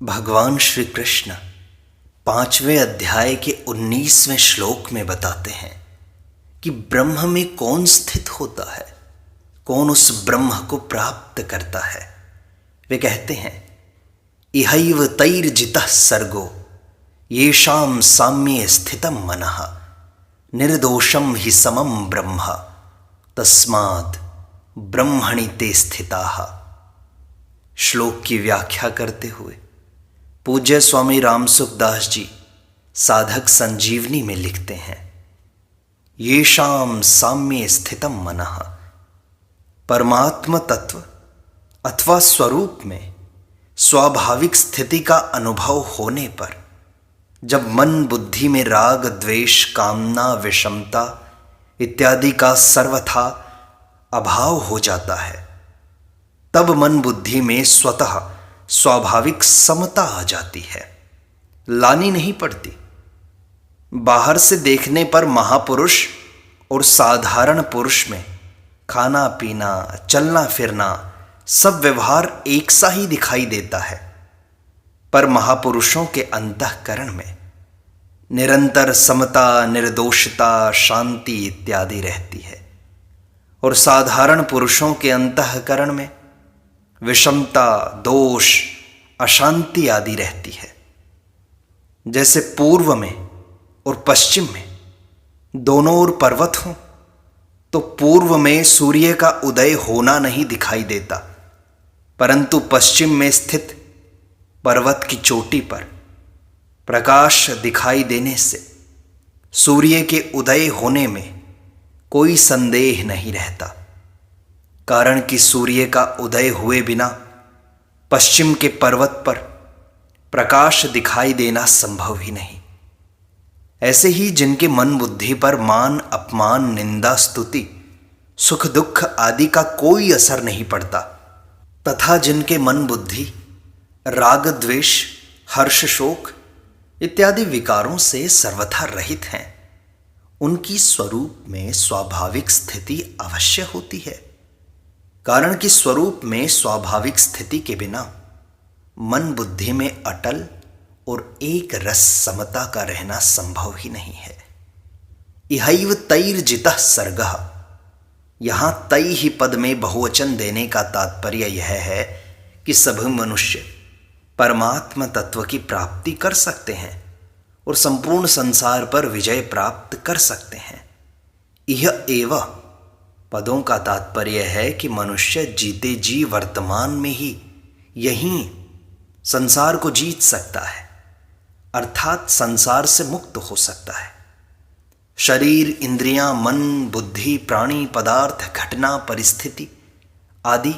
भगवान श्री कृष्ण 5वें अध्याय के 19वें श्लोक में बताते हैं कि ब्रह्म में कौन स्थित होता है, कौन उस ब्रह्म को प्राप्त करता है। वे कहते हैं, इहैव तैर्जितः सर्गो येषां साम्ये स्थितं मनः निर्दोषं हि समं ब्रह्म तस्मात् ब्रह्मणि ते स्थिताः। श्लोक की व्याख्या करते हुए पूज्य स्वामी रामसुखदास जी साधक संजीवनी में लिखते हैं, येषां साम्ये स्थितं मनः। परमात्म तत्व अथवा स्वरूप में स्वाभाविक स्थिति का अनुभव होने पर जब मन बुद्धि में राग द्वेष कामना विषमता इत्यादि का सर्वथा अभाव हो जाता है, तब मन बुद्धि में स्वतः स्वाभाविक समता आ जाती है, लानी नहीं पड़ती। बाहर से देखने पर महापुरुष और साधारण पुरुष में खाना पीना चलना फिरना सब व्यवहार एक सा ही दिखाई देता है, पर महापुरुषों के अंतःकरण में निरंतर समता निर्दोषता शांति इत्यादि रहती है और साधारण पुरुषों के अंतःकरण में विषमता दोष अशांति आदि रहती है। जैसे पूर्व में और पश्चिम में दोनों ओर पर्वत हों तो पूर्व में सूर्य का उदय होना नहीं दिखाई देता, परंतु पश्चिम में स्थित पर्वत की चोटी पर प्रकाश दिखाई देने से सूर्य के उदय होने में कोई संदेह नहीं रहता, कारण कि सूर्य का उदय हुए बिना पश्चिम के पर्वत पर प्रकाश दिखाई देना संभव ही नहीं। ऐसे ही जिनके मन बुद्धि पर मान अपमान निंदा स्तुति सुख दुख आदि का कोई असर नहीं पड़ता, तथा जिनके मन बुद्धि राग द्वेष हर्ष शोक इत्यादि विकारों से सर्वथा रहित हैं, उनकी स्वरूप में स्वाभाविक स्थिति अवश्य होती है, कारण कि स्वरूप में स्वाभाविक स्थिति के बिना मन बुद्धि में अटल और एक रस समता का रहना संभव ही नहीं है। इहैव तैर्जितः सर्गः, यहाँ तै ही पद में बहुवचन देने का तात्पर्य यह है कि सभी मनुष्य परमात्म तत्व की प्राप्ति कर सकते हैं और संपूर्ण संसार पर विजय प्राप्त कर सकते हैं। यह एव पदों का तात्पर्य है कि मनुष्य जीते जी वर्तमान में ही यहीं संसार को जीत सकता है, अर्थात संसार से मुक्त हो सकता है। शरीर इंद्रियां मन बुद्धि प्राणी पदार्थ घटना परिस्थिति आदि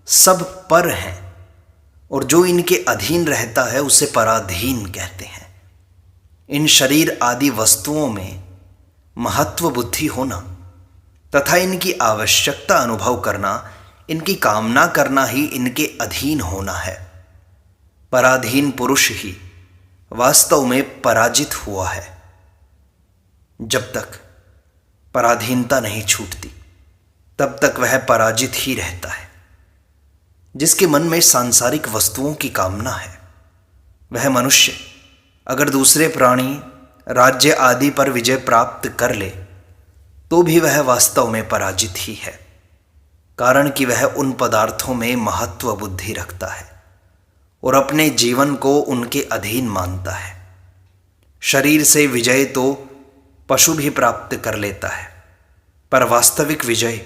सब पर हैं और जो इनके अधीन रहता है उसे पराधीन कहते हैं। इन शरीर आदि वस्तुओं में महत्व बुद्धि होना तथा इनकी आवश्यकता अनुभव करना, इनकी कामना करना ही इनके अधीन होना है। पराधीन पुरुष ही वास्तव में पराजित हुआ है। जब तक पराधीनता नहीं छूटती तब तक वह पराजित ही रहता है। जिसके मन में सांसारिक वस्तुओं की कामना है, वह मनुष्य अगर दूसरे प्राणी राज्य आदि पर विजय प्राप्त कर ले तो भी वह वास्तव में पराजित ही है, कारण कि वह उन पदार्थों में महत्व बुद्धि रखता है और अपने जीवन को उनके अधीन मानता है। शरीर से विजय तो पशु भी प्राप्त कर लेता है, पर वास्तविक विजय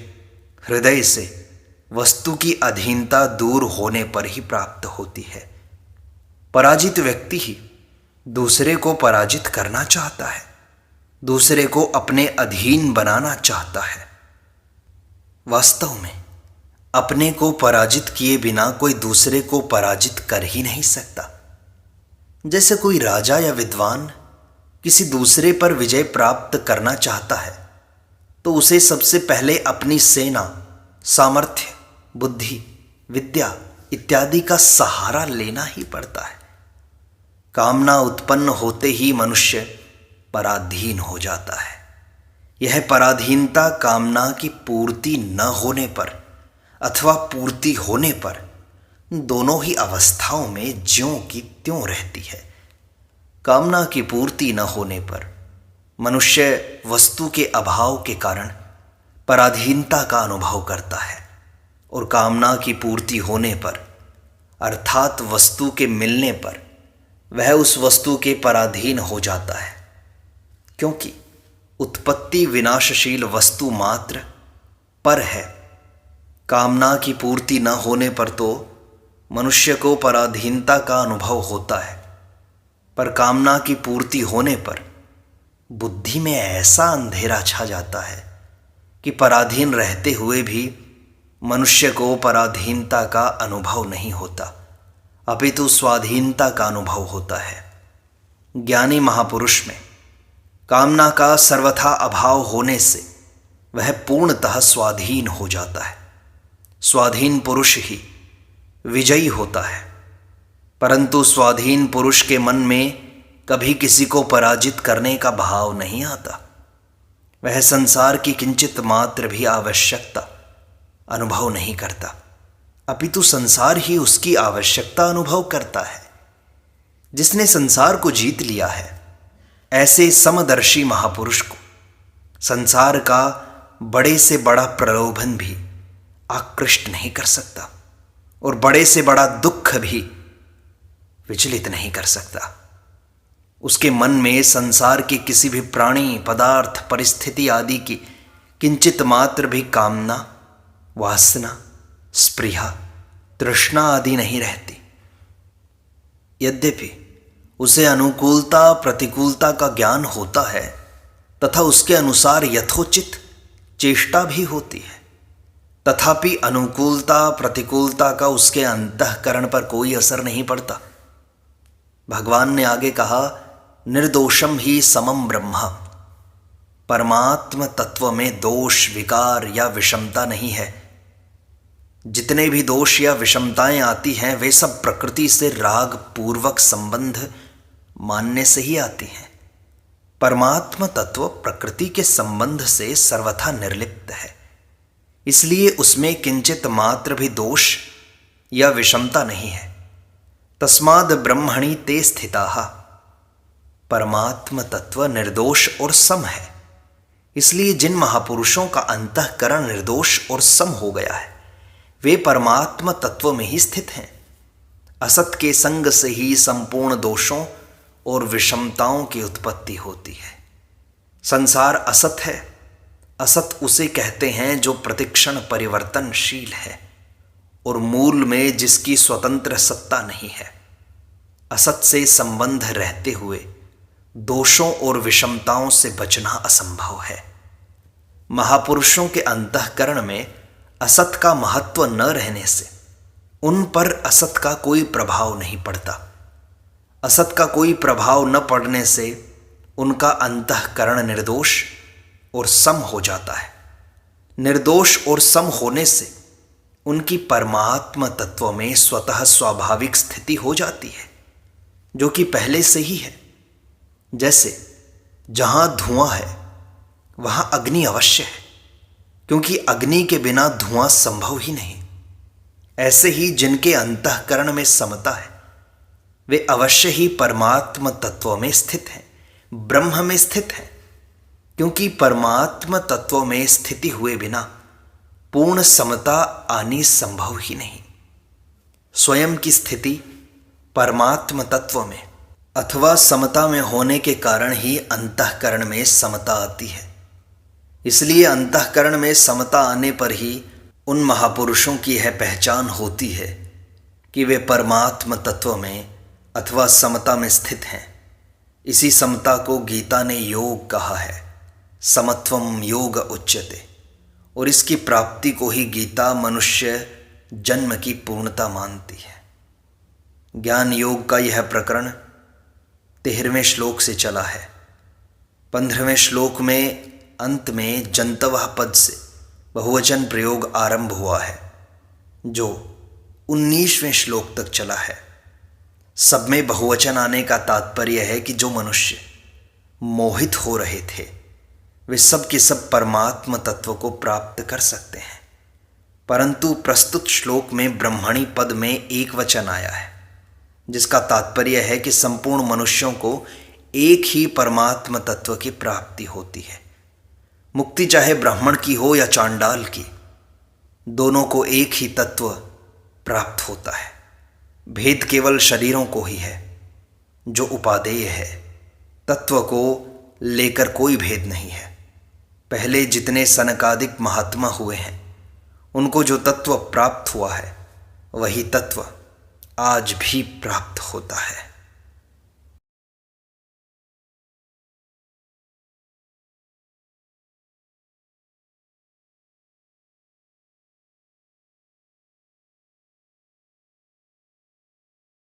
हृदय से वस्तु की अधीनता दूर होने पर ही प्राप्त होती है। पराजित व्यक्ति ही दूसरे को पराजित करना चाहता है, दूसरे को अपने अधीन बनाना चाहता है। वास्तव में अपने को पराजित किए बिना कोई दूसरे को पराजित कर ही नहीं सकता। जैसे कोई राजा या विद्वान किसी दूसरे पर विजय प्राप्त करना चाहता है तो उसे सबसे पहले अपनी सेना सामर्थ्य बुद्धि विद्या इत्यादि का सहारा लेना ही पड़ता है। कामना उत्पन्न होते ही मनुष्य पराधीन हो जाता है। यह पराधीनता कामना की पूर्ति न होने पर अथवा पूर्ति होने पर दोनों ही अवस्थाओं में ज्यों की त्यों रहती है। कामना की पूर्ति न होने पर मनुष्य वस्तु के अभाव के कारण पराधीनता का अनुभव करता है, और कामना की पूर्ति होने पर अर्थात वस्तु के मिलने पर वह उस वस्तु के पराधीन हो जाता है, क्योंकि उत्पत्ति विनाशशील वस्तु मात्र पर है। कामना की पूर्ति न होने पर तो मनुष्य को पराधीनता का अनुभव होता है, पर कामना की पूर्ति होने पर बुद्धि में ऐसा अंधेरा छा जाता है कि पराधीन रहते हुए भी मनुष्य को पराधीनता का अनुभव नहीं होता, अपितु स्वाधीनता का अनुभव होता है। ज्ञानी महापुरुष में कामना का सर्वथा अभाव होने से वह पूर्णतः स्वाधीन हो जाता है। स्वाधीन पुरुष ही विजयी होता है, परंतु स्वाधीन पुरुष के मन में कभी किसी को पराजित करने का भाव नहीं आता। वह संसार की किंचित मात्र भी आवश्यकता अनुभव नहीं करता, अपितु संसार ही उसकी आवश्यकता अनुभव करता है। जिसने संसार को जीत लिया है, ऐसे समदर्शी महापुरुष को संसार का बड़े से बड़ा प्रलोभन भी आकृष्ट नहीं कर सकता, और बड़े से बड़ा दुख भी विचलित नहीं कर सकता। उसके मन में संसार के किसी भी प्राणी, पदार्थ, परिस्थिति आदि की किंचित मात्र भी कामना, वासना, स्पृहा, तृष्णा आदि नहीं रहती। यद्यपि उसे अनुकूलता प्रतिकूलता का ज्ञान होता है तथा उसके अनुसार यथोचित चेष्टा भी होती है, तथापि अनुकूलता प्रतिकूलता का उसके अंतःकरण पर कोई असर नहीं पड़ता। भगवान ने आगे कहा, निर्दोषम ही समम ब्रह्म। परमात्म तत्व में दोष, विकार या विषमता नहीं है। जितने भी दोष या विषमताएं आती हैं वे सब प्रकृति से राग पूर्वक संबंध मानने से ही आती हैं। परमात्म तत्व प्रकृति के संबंध से सर्वथा निर्लिप्त है, इसलिए उसमें किंचित मात्र भी दोष या विषमता नहीं है। तस्माद् ब्रह्मणि ते स्थिताः। परमात्म तत्व निर्दोष और सम है, इसलिए जिन महापुरुषों का अंतःकरण निर्दोष और सम हो गया है वे परमात्म तत्व में ही स्थित हैं। असत के संग से ही संपूर्ण दोषों और विषमताओं की उत्पत्ति होती है। संसार असत है। असत उसे कहते हैं जो प्रतिक्षण परिवर्तनशील है और मूल में जिसकी स्वतंत्र सत्ता नहीं है। असत से संबंध रहते हुए दोषों और विषमताओं से बचना असंभव है। महापुरुषों के अंतःकरण में असत का महत्व न रहने से उन पर असत का कोई प्रभाव नहीं पड़ता। असत का कोई प्रभाव न पड़ने से उनका अंतःकरण निर्दोष और सम हो जाता है। निर्दोष और सम होने से उनकी परमात्म तत्व में स्वतः स्वाभाविक स्थिति हो जाती है, जो कि पहले से ही है। जैसे जहां धुआं है वहां अग्नि अवश्य है, क्योंकि अग्नि के बिना धुआं संभव ही नहीं। ऐसे ही जिनके अंतःकरण में समता है वे अवश्य ही परमात्म तत्व में स्थित हैं, ब्रह्म में स्थित हैं, क्योंकि परमात्म तत्व में स्थिति हुए बिना पूर्ण समता आनी संभव ही नहीं। स्वयं की स्थिति परमात्म तत्व में अथवा समता में होने के कारण ही अंतःकरण में समता आती है। इसलिए अंतःकरण में समता आने पर ही उन महापुरुषों की यह पहचान होती है कि वे परमात्म तत्व में अथवा समता में स्थित हैं। इसी समता को गीता ने योग कहा है, समत्वम योग उच्यते, और इसकी प्राप्ति को ही गीता मनुष्य जन्म की पूर्णता मानती है। ज्ञान योग का यह प्रकरण 13वें श्लोक से चला है। 15वें श्लोक में अंत में जंतवः पद से बहुवचन प्रयोग आरंभ हुआ है, जो 19वें श्लोक तक चला है। सब में बहुवचन आने का तात्पर्य है कि जो मनुष्य मोहित हो रहे थे वे सब के सब परमात्म तत्व को प्राप्त कर सकते हैं। परंतु प्रस्तुत श्लोक में ब्रह्मणी पद में एक वचन आया है, जिसका तात्पर्य है कि संपूर्ण मनुष्यों को एक ही परमात्म तत्व की प्राप्ति होती है। मुक्ति चाहे ब्राह्मण की हो या चांडाल की, दोनों को एक ही तत्व प्राप्त होता है। भेद केवल शरीरों को ही है, जो उपादेय है। तत्व को लेकर कोई भेद नहीं है। पहले जितने सनकादिक महात्मा हुए हैं, उनको जो तत्व प्राप्त हुआ है, वही तत्व आज भी प्राप्त होता है।